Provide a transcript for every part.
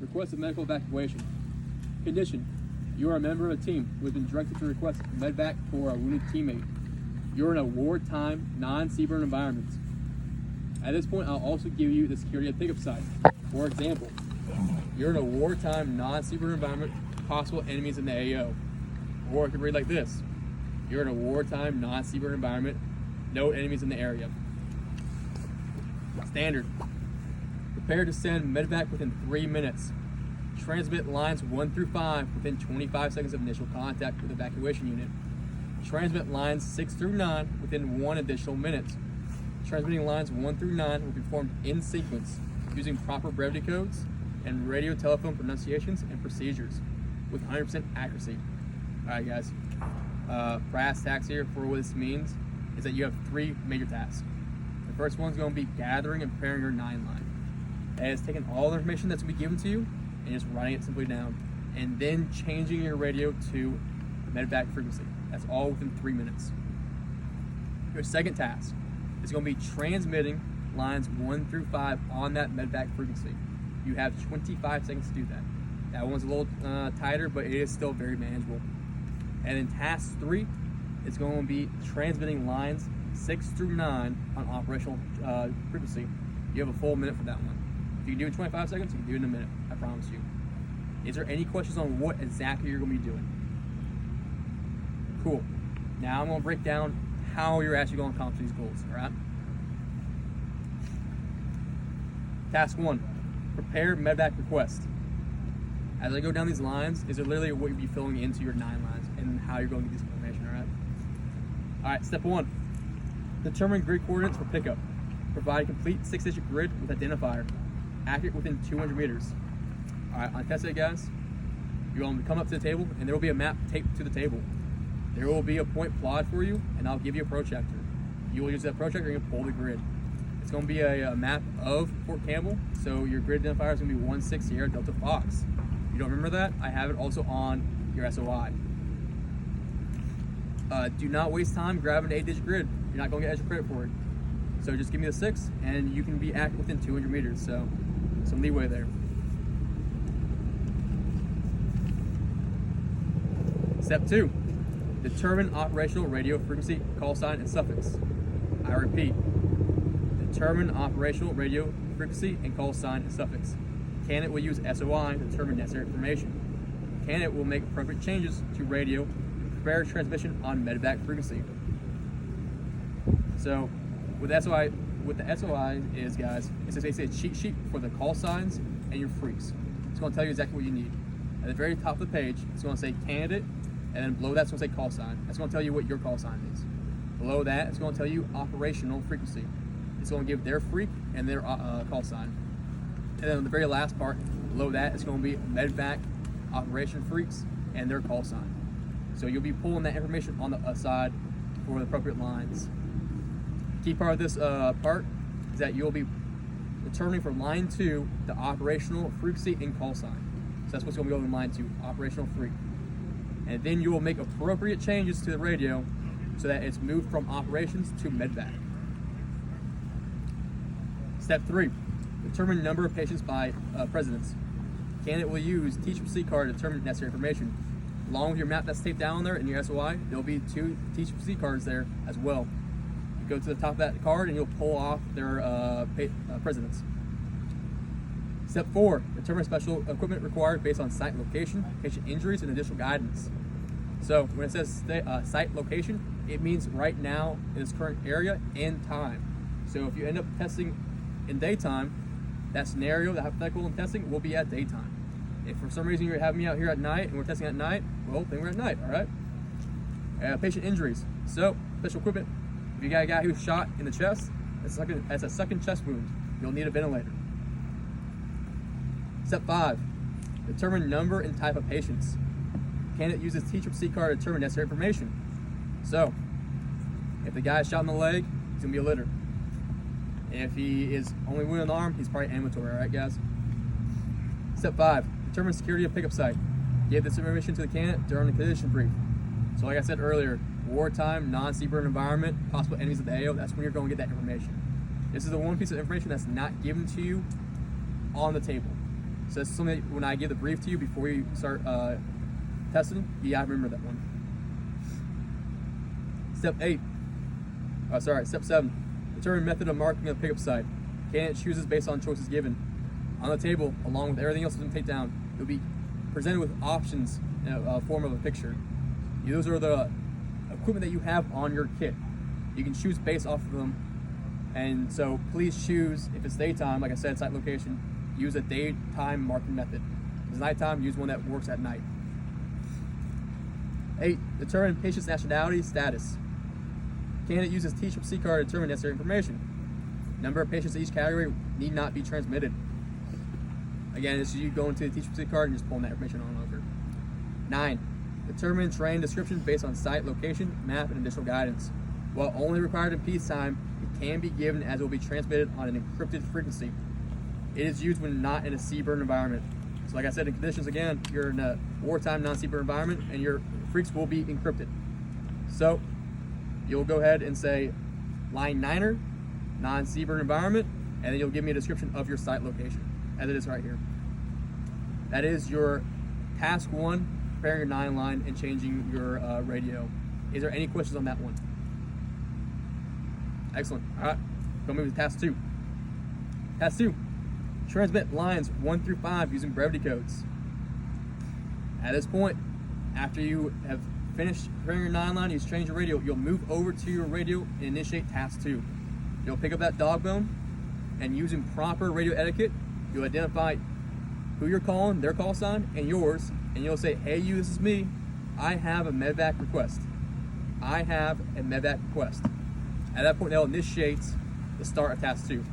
request of medical evacuation. Condition: you are a member of a team who has been directed to request medevac for a wounded teammate. You're in a wartime, non-CBRN environment. At this point, I'll also give you the security of pickup site. For example, you're in a wartime, non-CBRN environment, possible enemies in the AO. Or it could read like this: you're in a wartime, non-CBRN environment, no enemies in the area. Standard: prepare to send medevac within 3 minutes. Transmit lines 1 through 5 within 25 seconds of initial contact with evacuation unit. Transmit lines 6 through 9 within 1 additional minute. Transmitting lines 1 through 9 will be performed in sequence using proper brevity codes and radio telephone pronunciations and procedures with 100% accuracy. Alright guys, brass tacks here for what this means is that you have 3 major tasks. The first one's going to be gathering and preparing your 9 line. That is taking all the information that's going to be given to you and just writing it simply down, and then changing your radio to medevac frequency. That's all within 3 minutes. Your second task is going to be transmitting lines 1 through 5 on that medevac frequency. You have 25 seconds to do that. That one's a little tighter, but it is still very manageable. And then task 3 is going to be transmitting lines 6 through 9 on operational frequency. You have a full minute for that one. If you can do it in 25 seconds, you can do it in a minute, I promise you. Is there any questions on what exactly you're going to be doing? Cool. Now I'm going to break down how you're actually going to accomplish these goals, all right? Task 1, prepare medevac request. As I go down these lines, is literally what you'll be filling into your 9 lines and how you're going to get this information, all right? All right, step 1, determine grid coordinates for pickup. Provide a complete 6-digit grid with identifier, accurate within 200 meters. All right, on test day, guys, you're going to come up to the table and there will be a map taped to the table. There will be a point plotted for you, and I'll give you a protractor. You will use that protractor and pull the grid. It's going to be a map of Fort Campbell, so your grid identifier is going to be 16 Sierra Delta Fox. If you don't remember that, I have it also on your SOI. Do not waste time grabbing an 8-digit grid. You're not going to get extra credit for it. So just give me the 6, and you can be accurate within 200 meters, so some leeway there. Step 2, determine operational radio frequency, call sign, and suffix. I repeat, determine operational radio frequency and call sign and suffix. Candidate will use SOI to determine necessary information. Candidate will make appropriate changes to radio and prepare transmission on medevac frequency. So, with the SOI is, guys, it's basically a cheat sheet for the call signs and your freaks. It's going to tell you exactly what you need. At the very top of the page, it's going to say candidate, and then below that's going to say call sign. That's going to tell you what your call sign is. Below that, it's going to tell you operational frequency. It's going to give their freak and their call sign. And then on the very last part, below that, it's going to be medevac operation freaks and their call sign. So you'll be pulling that information on the side for the appropriate lines. Key part of this part is that you'll be determining for line 2 the operational frequency and call sign. So that's what's going to be going in line 2, operational freak. And then you will make appropriate changes to the radio so that it's moved from operations to medevac. Step 3, determine number of patients by presidents. Candidate will use teach receipt card to determine necessary information. Along with your map that's taped down there in your SOI, there'll be 2 teach receipt cards there as well. You go to the top of that card and you'll pull off their presidents. Step 4, determine special equipment required based on site location, patient injuries, and additional guidance. So when it says site location, it means right now in this current area and time. So if you end up testing in daytime, that scenario, that hypothetical in testing will be at daytime. If for some reason you're having me out here at night and we're testing at night, well, then we're at night, all right? Patient injuries. So special equipment. If you got a guy who's shot in the chest, that's a second chest wound. You'll need a ventilator. Step 5, determine number and type of patients. Candidate uses teach receipt card to determine necessary information. So, if the guy is shot in the leg, he's gonna be a litter. If he is only wounded in the arm, he's probably ambulatory, all right, guys? Step 5, determine security of pickup site. Give this information to the candidate during the condition brief. So like I said earlier, wartime, non-CBRN environment, possible enemies of the AO, that's when you're going to get that information. This is the one piece of information that's not given to you on the table. So that's something that when I give the brief to you before you start testing, you gotta remember that one. Step 7. Determine method of marking of the pickup site. Candidate chooses based on choices given. On the table, along with everything else that's been taken down, you'll be presented with options in a form of a picture. Those are the equipment that you have on your kit. You can choose based off of them. And so please choose, if it's daytime, like I said, site location, use a daytime marking method. If it's nighttime, use one that works at night. 8. Determine patient's nationality status. Candidate uses T-SHIP-C card to determine necessary information. Number of patients in each category need not be transmitted. Again, this is you going to the T-SHIP-C card and just pulling that information on over. 9. Determine terrain description based on site location, map, and additional guidance. While only required in peacetime, it can be given as it will be transmitted on an encrypted frequency. It is used when not in a CBRN environment. So like I said, in conditions, again, you're in a wartime non-CBRN environment and your freaks will be encrypted. So you'll go ahead and say line 9er, non-CBRN environment, and then you'll give me a description of your site location, as it is right here. That is your task 1, preparing your 9 line and changing your radio. Is there any questions on that one? Excellent. All right, go move to task 2. Task 2, transmit lines 1 through 5 using brevity codes. At this point, after you have finished preparing your 9 line, you change your radio, you'll move over to your radio and initiate task 2. You'll pick up that dog bone, and using proper radio etiquette, you'll identify who you're calling, their call sign, and yours, and you'll say, hey you, this is me, I have a medevac request. I have a medevac request. At that point, they'll initiate the start of task 2.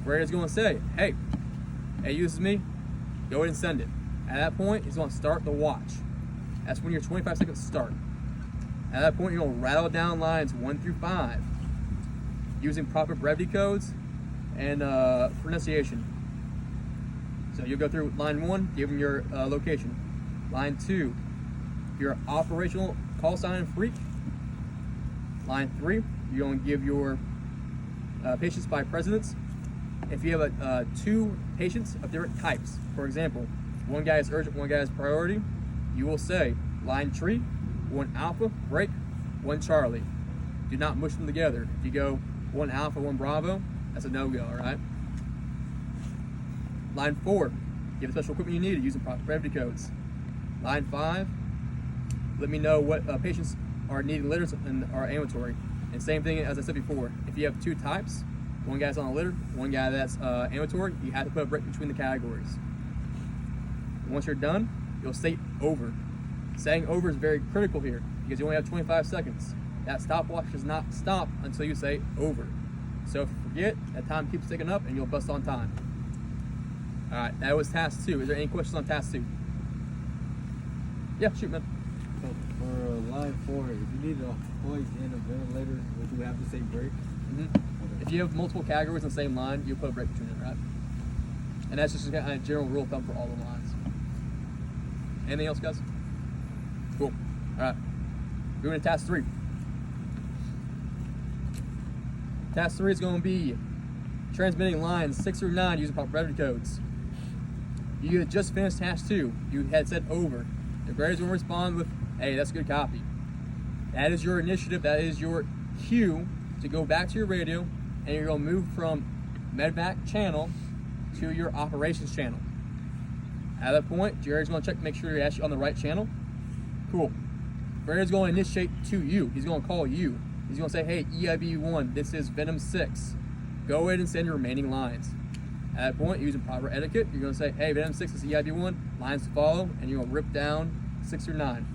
Radio's going to say, hey you, this is me, go ahead and send it. At that point, he's going to start the watch. That's when your 25 seconds start. At that point, you're going to rattle down lines 1 through 5 using proper brevity codes and pronunciation. So you'll go through line 1, give them your location. Line 2, your operational call sign freak. Line 3, you're going to give your patients by precedence. If you have 2 patients of different types, for example, one guy is urgent, one guy is priority, you will say line 3, 1 alpha, break, 1 Charlie. Do not mush them together. If you go 1 alpha, 1 bravo, that's a no-go, all right? Line 4, give the special equipment you need using proper brevity codes. Line 5, let me know what patients are needing litters and are ambulatory. And same thing as I said before, if you have 2 types, one guy's on a litter, one guy that's ambulatory, you have to put a break between the categories. Once you're done, you'll state over. Saying over is very critical here because you only have 25 seconds. That stopwatch does not stop until you say over. So if you forget, that time keeps ticking up and you'll bust on time. All right, that was task 2. Is there any questions on task 2? Yeah, shoot, man. So for line 4, if you need a hoist and a ventilator, would you have to say break? Mm-hmm. Okay. If you have multiple categories in the same line, you'll put a break between it, right? And that's just a general rule of thumb for all the lines. Anything else, guys? Cool. All right. Moving to task 3. Task 3 is going to be transmitting lines 6 through 9 using proper brevity codes. You had just finished task 2. You had said over. The grader's going to respond with, hey, that's a good copy. That is your initiative. That is your cue to go back to your radio, and you're going to move from medevac channel to your operations channel. At that point, Jared's going to check to make sure you're actually on the right channel. Cool. Jared's going to initiate to you. He's going to call you. He's going to say, hey, EIB1, this is Venom 6. Go ahead and send your remaining lines. At that point, using proper etiquette, you're going to say, hey, Venom 6 is EIB1, lines to follow, and you're going to rip down 6 through 9.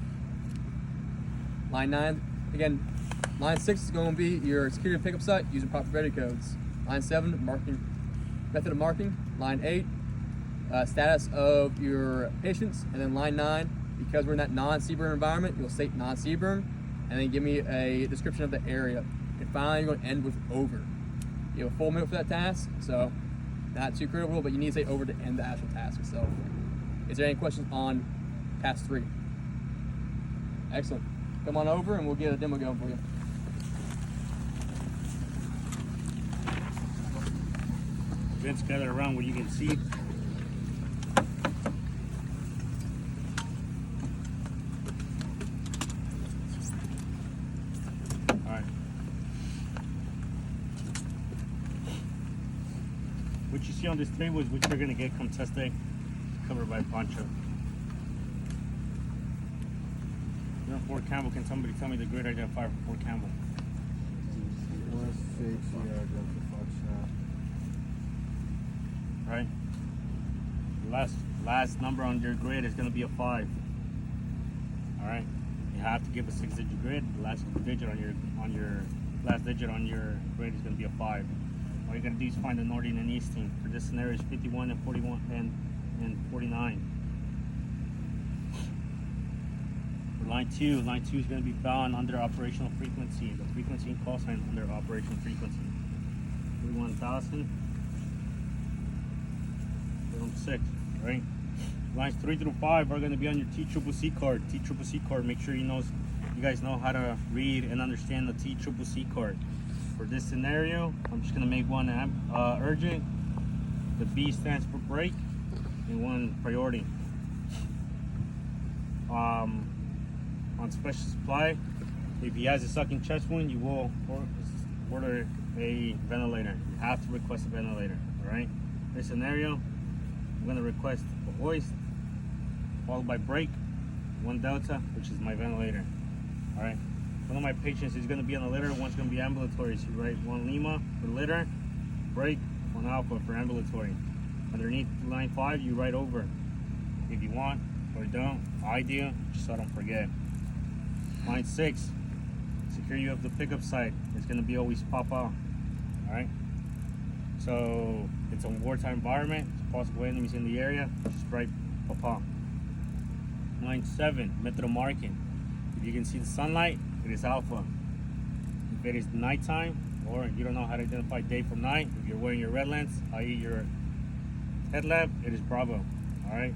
Line 9, again, line 6 is going to be your security pickup site using proper brevity codes. Line 7, marking, method of marking. Line 8, status of your patients. And then line 9, because we're in that non-CBRN environment, you'll state non-CBRN, and then give me a description of the area. And finally, you're going to end with over. You have a full minute for that task, so not too critical, but you need to say over to end the actual task itself. Is there any questions on task 3? Excellent. Come on over and we'll get a demo going for you. Vince, gather around where you can see. what you see on this table is what you're gonna get come test day, covered by Poncho. You're on Fort Campbell. Can somebody tell me the grid identifier for Fort Campbell? 16 Sierra Delta Foxtrot. Right. Last number on your grid is gonna be a 5. All right. You have to give a 6-digit grid. The last digit on your last digit on your grid is gonna be a 5. All you're gonna do is find the northern and eastern. For this scenario, is 51 and 41 and 49. For line 2 is gonna be found under operational frequency. The frequency and call sign under operational frequency. 41,000. 6, right? Lines 3 through 5 are going to be on your TCCC card. TCCC card. Make sure you guys know how to read and understand the TCCC card. For this scenario, I'm just going to make one urgent. The B stands for break, and one priority. On special supply, if he has a sucking chest wound, you will order a ventilator. You have to request a ventilator. All right. This scenario, I'm going to request a hoist, followed by break, 1 Delta, which is my ventilator. All right. One of my patients is going to be on the litter, one's going to be ambulatory. So you write 1 Lima for litter, break, 1 Alpha for ambulatory. Underneath line 5, you write over if you want or don't. I do, just so I don't forget. Line 6, secure you of the pickup site. It's going to be always pop out. All right. So it's a wartime environment. It's possible enemies in the area. Just write papa. Line 7, method of marking. If you can see the sunlight, it is alpha. If it is nighttime, or you don't know how to identify day from night, if you're wearing your red lens, i.e. your headlamp, it is bravo. All right,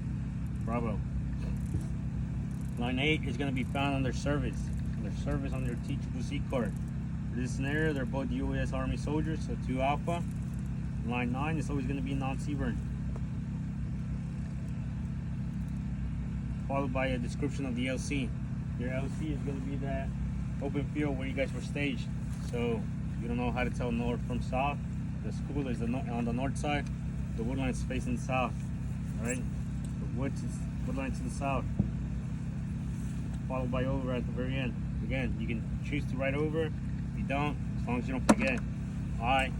bravo. Line 8 is going to be found under service. Under service on your TCCC card. For this scenario, they're both U.S. Army soldiers, so 2 Alpha. Line 9 is always going to be non-Seaburn. Followed by a description of the LC. Your LC is going to be that open field where you guys were staged. So you don't know how to tell north from south. The school is on the north side. The woodline is facing south. All right. The woodline to the south. Followed by over at the very end. Again, you can choose to write over. If you don't, as long as you don't forget. I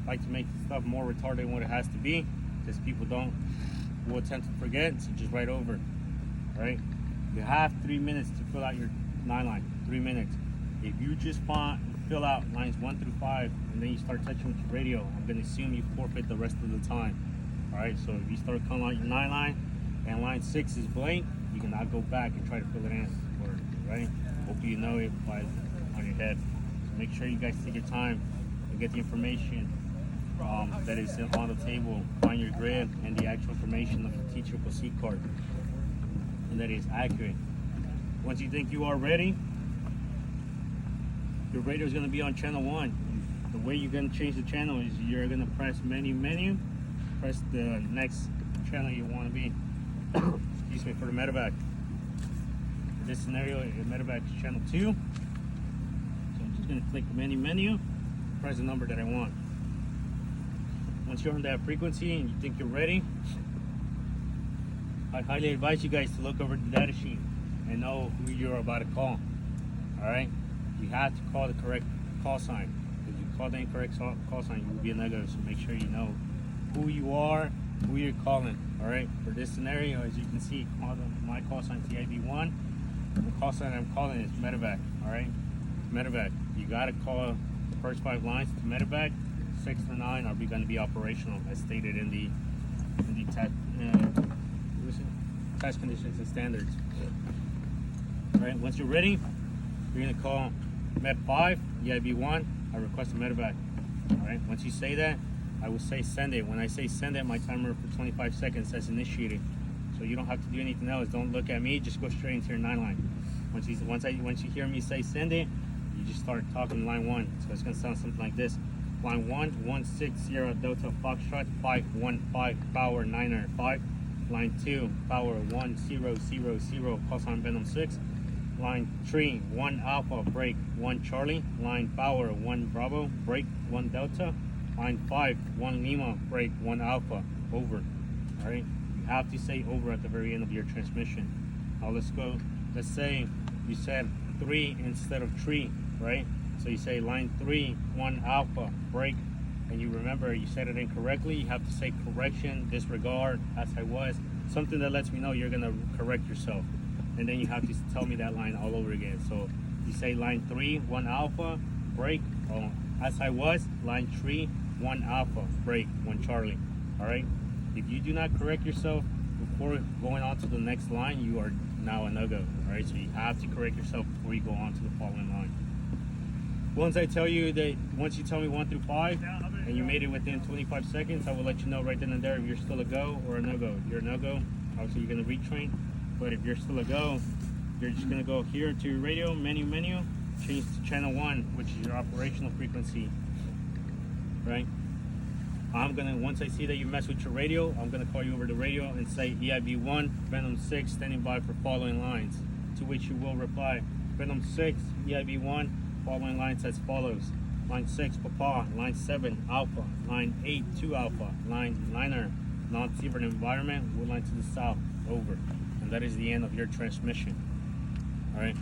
like to make stuff more retarded than what it has to be, because people will attempt to forget, so just write over. Right? You have 3 minutes to fill out your 9 line. 3 minutes. If you just fill out lines 1 through 5 and then you start touching with your radio, I'm going to assume you forfeit the rest of the time. All right, so if you start calling out your 9 line and line 6 is blank, you cannot go back and try to fill it in. Right? Hope you know it on your head. So make sure you guys take your time and get the information that is on the table, find your grid and the actual information of your TCCC card, and that is accurate. Once you think you are ready, your radio is going to be on channel 1. The way you're going to change the channel is you're going to press menu, press the next channel you want to be. Excuse me, for the medevac. For this scenario, medevac is channel 2. So I'm just going to click menu, press the number that I want. Once you're on that frequency and you think you're ready, I highly advise you guys to look over the data sheet and know who you're about to call. All right? You have to call the correct call sign. If you call the incorrect call sign, you will be a negative. So make sure you know who you are, who you're calling. All right? For this scenario, as you can see, my call sign is TIB1. The call sign I'm calling is medevac. All right? Medevac. You got to call the first 5 lines to medevac. 6 to 9 are going to be operational, as stated in the test conditions and standards. All right, once you're ready, you're going to call Med 5, EIB1. I request a medevac. All right, once you say that, I will say send it. When I say send it, my timer for 25 seconds says initiated. So you don't have to do anything else. Don't look at me. Just go straight into your 9 line. Once you hear me say send it, you just start talking line 1. So it's going to sound something like this. Line 1, 16 Delta Foxtrot 515 Power 9er 5. Line 2, Power 1000, call sign Venom 6. Line 3, 1 Alpha, break 1 Charlie. Line Power 1 Bravo, break 1 Delta. Line 5, 1 Lima, break, 1 Alpha, over. All right, you have to say over at the very end of your transmission. Now let's go. Let's say you said 3 instead of tree, right? So you say line 3, 1 Alpha, break, and you remember you said it incorrectly. You have to say correction, disregard, as I was, something that lets me know you're gonna correct yourself, and then you have to tell me that line all over again. So you say line 3, 1 Alpha, break, oh, as I was, line 3, 1 Alpha, break, 1 Charlie. All right. If you do not correct yourself before going on to the next line, you are now a no-go. All right. So you have to correct yourself before you go on to the following line. Once I tell you that, once you tell me 1 through 5, and you made it within 25 seconds, I will let you know right then and there if you're still a go or a no-go. If you're a no-go, obviously you're gonna retrain. But if you're still a go, you're just gonna go here to your radio, menu, change to channel 1, which is your operational frequency, right? I'm gonna, once I see that you mess with your radio, I'm gonna call you over the radio and say EIB1, Venom 6, standing by for following lines, to which you will reply, Venom 6, EIB1, following lines as follows. Line 6, Papa, line 7, Alpha, line 8, 2 Alpha, line 9er, non-fevered environment, wood line to the south, over. And that is the end of your transmission. All right,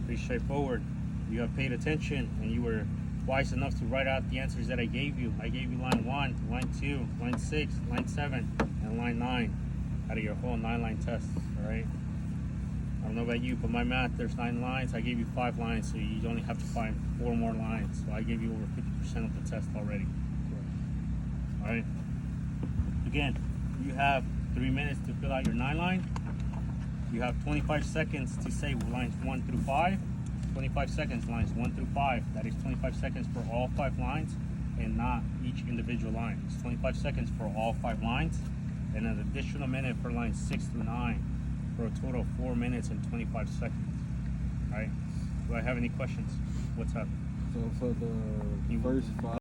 pretty straightforward. You have paid attention and you were wise enough to write out the answers that I gave you. I gave you line 1, line 2, line 6, line 7, and line 9 out of your whole 9-line test, all right? I don't know about you, but my math, there's 9 lines. I gave you 5 lines, so you only have to find 4 more lines. So I gave you over 50% of the test already. All right. Again, you have 3 minutes to fill out your 9-line. You have 25 seconds to say lines 1 through 5. 25 seconds, lines 1 through 5. That is 25 seconds for all 5 lines and not each individual line. It's 25 seconds for all 5 lines and an additional minute for lines 6 through 9 for a total of 4 minutes and 25 seconds. All right. Do I have any questions? What's up? So for the You- first 5.